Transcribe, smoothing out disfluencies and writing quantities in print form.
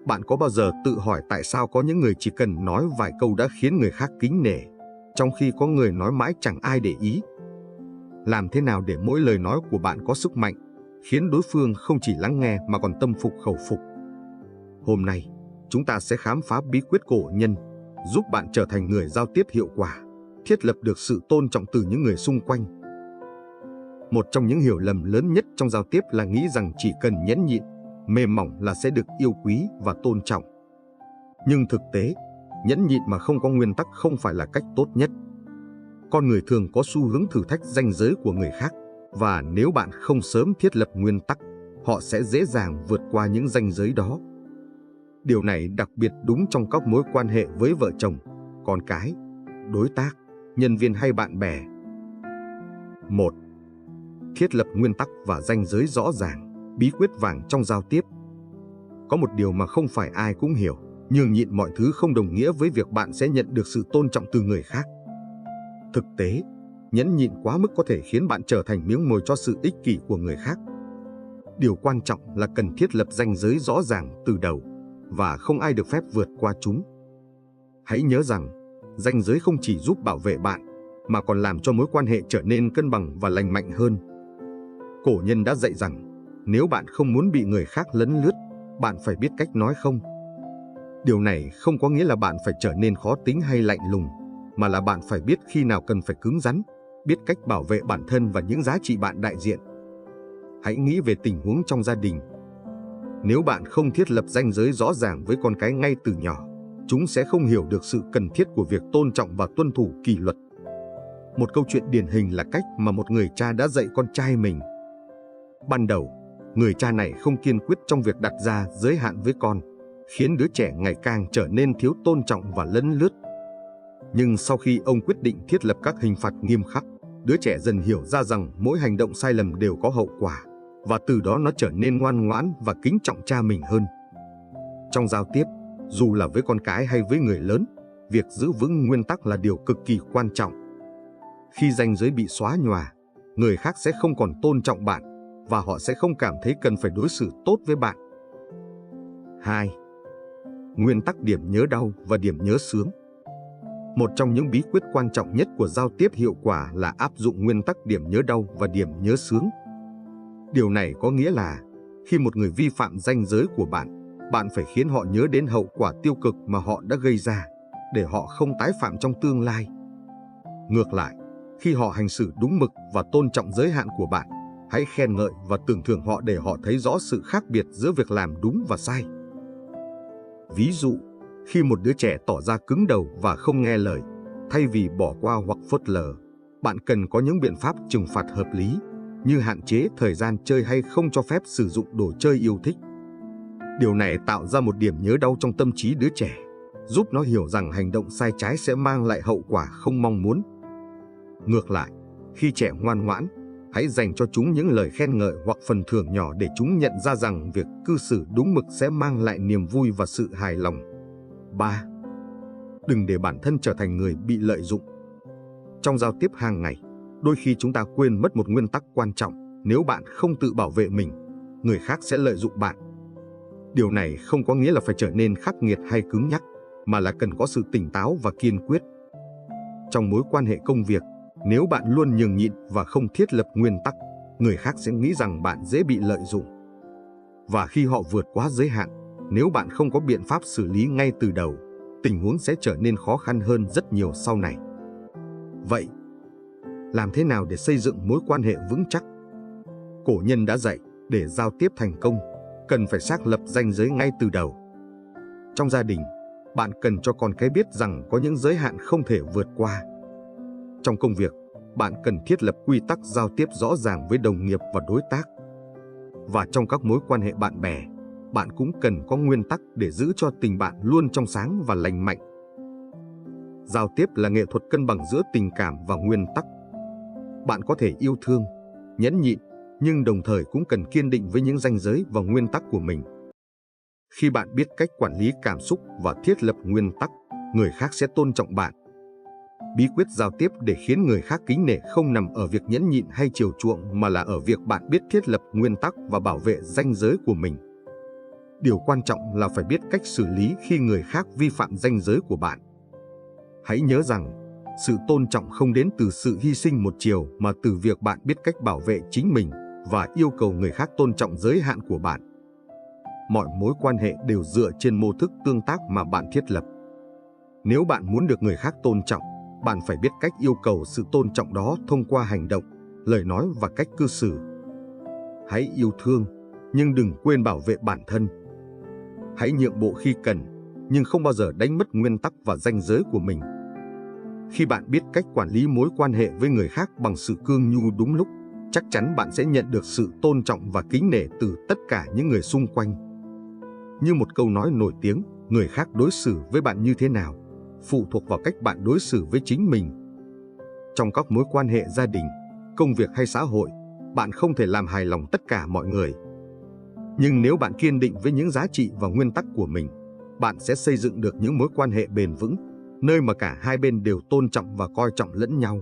Bạn có bao giờ tự hỏi tại sao có những người chỉ cần nói vài câu đã khiến người khác kính nể, trong khi có người nói mãi chẳng ai để ý? Làm thế nào để mỗi lời nói của bạn có sức mạnh, khiến đối phương không chỉ lắng nghe mà còn tâm phục khẩu phục? Hôm nay, chúng ta sẽ khám phá bí quyết cổ nhân, giúp bạn trở thành người giao tiếp hiệu quả, thiết lập được sự tôn trọng từ những người xung quanh. Một trong những hiểu lầm lớn nhất trong giao tiếp là nghĩ rằng chỉ cần nhẫn nhịn, mềm mỏng là sẽ được yêu quý và tôn trọng. Nhưng thực tế, nhẫn nhịn mà không có nguyên tắc không phải là cách tốt nhất. Con người thường có xu hướng thử thách ranh giới của người khác, và nếu bạn không sớm thiết lập nguyên tắc, họ sẽ dễ dàng vượt qua những ranh giới đó. Điều này đặc biệt đúng trong các mối quan hệ với vợ chồng, con cái, đối tác, nhân viên hay bạn bè. 1. Thiết lập nguyên tắc và ranh giới rõ ràng, bí quyết vàng trong giao tiếp. Có một điều mà không phải ai cũng hiểu, nhường nhịn mọi thứ không đồng nghĩa với việc bạn sẽ nhận được sự tôn trọng từ người khác. Thực tế, nhẫn nhịn quá mức có thể khiến bạn trở thành miếng mồi cho sự ích kỷ của người khác. Điều quan trọng là cần thiết lập ranh giới rõ ràng từ đầu, và không ai được phép vượt qua chúng. Hãy nhớ rằng, ranh giới không chỉ giúp bảo vệ bạn, mà còn làm cho mối quan hệ trở nên cân bằng và lành mạnh hơn. Cổ nhân đã dạy rằng, nếu bạn không muốn bị người khác lấn lướt, bạn phải biết cách nói không. Điều này không có nghĩa là bạn phải trở nên khó tính hay lạnh lùng, mà là bạn phải biết khi nào cần phải cứng rắn, biết cách bảo vệ bản thân và những giá trị bạn đại diện. Hãy nghĩ về tình huống trong gia đình. Nếu bạn không thiết lập ranh giới rõ ràng với con cái ngay từ nhỏ, chúng sẽ không hiểu được sự cần thiết của việc tôn trọng và tuân thủ kỷ luật. Một câu chuyện điển hình là cách mà một người cha đã dạy con trai mình. Ban đầu, người cha này không kiên quyết trong việc đặt ra giới hạn với con, khiến đứa trẻ ngày càng trở nên thiếu tôn trọng và lấn lướt. Nhưng sau khi ông quyết định thiết lập các hình phạt nghiêm khắc, đứa trẻ dần hiểu ra rằng mỗi hành động sai lầm đều có hậu quả, và từ đó nó trở nên ngoan ngoãn và kính trọng cha mình hơn. Trong giao tiếp, dù là với con cái hay với người lớn, việc giữ vững nguyên tắc là điều cực kỳ quan trọng. Khi ranh giới bị xóa nhòa, người khác sẽ không còn tôn trọng bạn, và họ sẽ không cảm thấy cần phải đối xử tốt với bạn. 2. Nguyên tắc điểm nhớ đau và điểm nhớ sướng. Một trong những bí quyết quan trọng nhất của giao tiếp hiệu quả là áp dụng nguyên tắc điểm nhớ đau và điểm nhớ sướng. Điều này có nghĩa là, khi một người vi phạm ranh giới của bạn, bạn phải khiến họ nhớ đến hậu quả tiêu cực mà họ đã gây ra, để họ không tái phạm trong tương lai. Ngược lại, khi họ hành xử đúng mực và tôn trọng giới hạn của bạn, hãy khen ngợi và tưởng thưởng họ để họ thấy rõ sự khác biệt giữa việc làm đúng và sai. Ví dụ, khi một đứa trẻ tỏ ra cứng đầu và không nghe lời, thay vì bỏ qua hoặc phớt lờ, bạn cần có những biện pháp trừng phạt hợp lý, như hạn chế thời gian chơi hay không cho phép sử dụng đồ chơi yêu thích. Điều này tạo ra một điểm nhớ đau trong tâm trí đứa trẻ, giúp nó hiểu rằng hành động sai trái sẽ mang lại hậu quả không mong muốn. Ngược lại, khi trẻ ngoan ngoãn, hãy dành cho chúng những lời khen ngợi hoặc phần thưởng nhỏ để chúng nhận ra rằng việc cư xử đúng mực sẽ mang lại niềm vui và sự hài lòng. 3. Đừng để bản thân trở thành người bị lợi dụng. Trong giao tiếp hàng ngày, đôi khi chúng ta quên mất một nguyên tắc quan trọng: nếu bạn không tự bảo vệ mình, người khác sẽ lợi dụng bạn. Điều này không có nghĩa là phải trở nên khắc nghiệt hay cứng nhắc, mà là cần có sự tỉnh táo và kiên quyết. Trong mối quan hệ công việc, nếu bạn luôn nhường nhịn và không thiết lập nguyên tắc, người khác sẽ nghĩ rằng bạn dễ bị lợi dụng. Và khi họ vượt quá giới hạn, nếu bạn không có biện pháp xử lý ngay từ đầu, tình huống sẽ trở nên khó khăn hơn rất nhiều sau này. Vậy, làm thế nào để xây dựng mối quan hệ vững chắc? Cổ nhân đã dạy, để giao tiếp thành công, cần phải xác lập ranh giới ngay từ đầu. Trong gia đình, bạn cần cho con cái biết rằng có những giới hạn không thể vượt qua. Trong công việc, bạn cần thiết lập quy tắc giao tiếp rõ ràng với đồng nghiệp và đối tác. Và trong các mối quan hệ bạn bè, bạn cũng cần có nguyên tắc để giữ cho tình bạn luôn trong sáng và lành mạnh. Giao tiếp là nghệ thuật cân bằng giữa tình cảm và nguyên tắc. Bạn có thể yêu thương, nhẫn nhịn, nhưng đồng thời cũng cần kiên định với những ranh giới và nguyên tắc của mình. Khi bạn biết cách quản lý cảm xúc và thiết lập nguyên tắc, người khác sẽ tôn trọng bạn. Bí quyết giao tiếp để khiến người khác kính nể không nằm ở việc nhẫn nhịn hay chiều chuộng, mà là ở việc bạn biết thiết lập nguyên tắc và bảo vệ ranh giới của mình. Điều quan trọng là phải biết cách xử lý khi người khác vi phạm ranh giới của bạn. Hãy nhớ rằng, sự tôn trọng không đến từ sự hy sinh một chiều mà từ việc bạn biết cách bảo vệ chính mình và yêu cầu người khác tôn trọng giới hạn của bạn. Mọi mối quan hệ đều dựa trên mô thức tương tác mà bạn thiết lập. Nếu bạn muốn được người khác tôn trọng, bạn phải biết cách yêu cầu sự tôn trọng đó thông qua hành động, lời nói và cách cư xử. Hãy yêu thương, nhưng đừng quên bảo vệ bản thân. Hãy nhượng bộ khi cần, nhưng không bao giờ đánh mất nguyên tắc và ranh giới của mình. Khi bạn biết cách quản lý mối quan hệ với người khác bằng sự cương nhu đúng lúc, chắc chắn bạn sẽ nhận được sự tôn trọng và kính nể từ tất cả những người xung quanh. Như một câu nói nổi tiếng, người khác đối xử với bạn như thế nào phụ thuộc vào cách bạn đối xử với chính mình. Trong các mối quan hệ gia đình, công việc hay xã hội, bạn không thể làm hài lòng tất cả mọi người. Nhưng nếu bạn kiên định với những giá trị và nguyên tắc của mình, bạn sẽ xây dựng được những mối quan hệ bền vững, nơi mà cả hai bên đều tôn trọng và coi trọng lẫn nhau.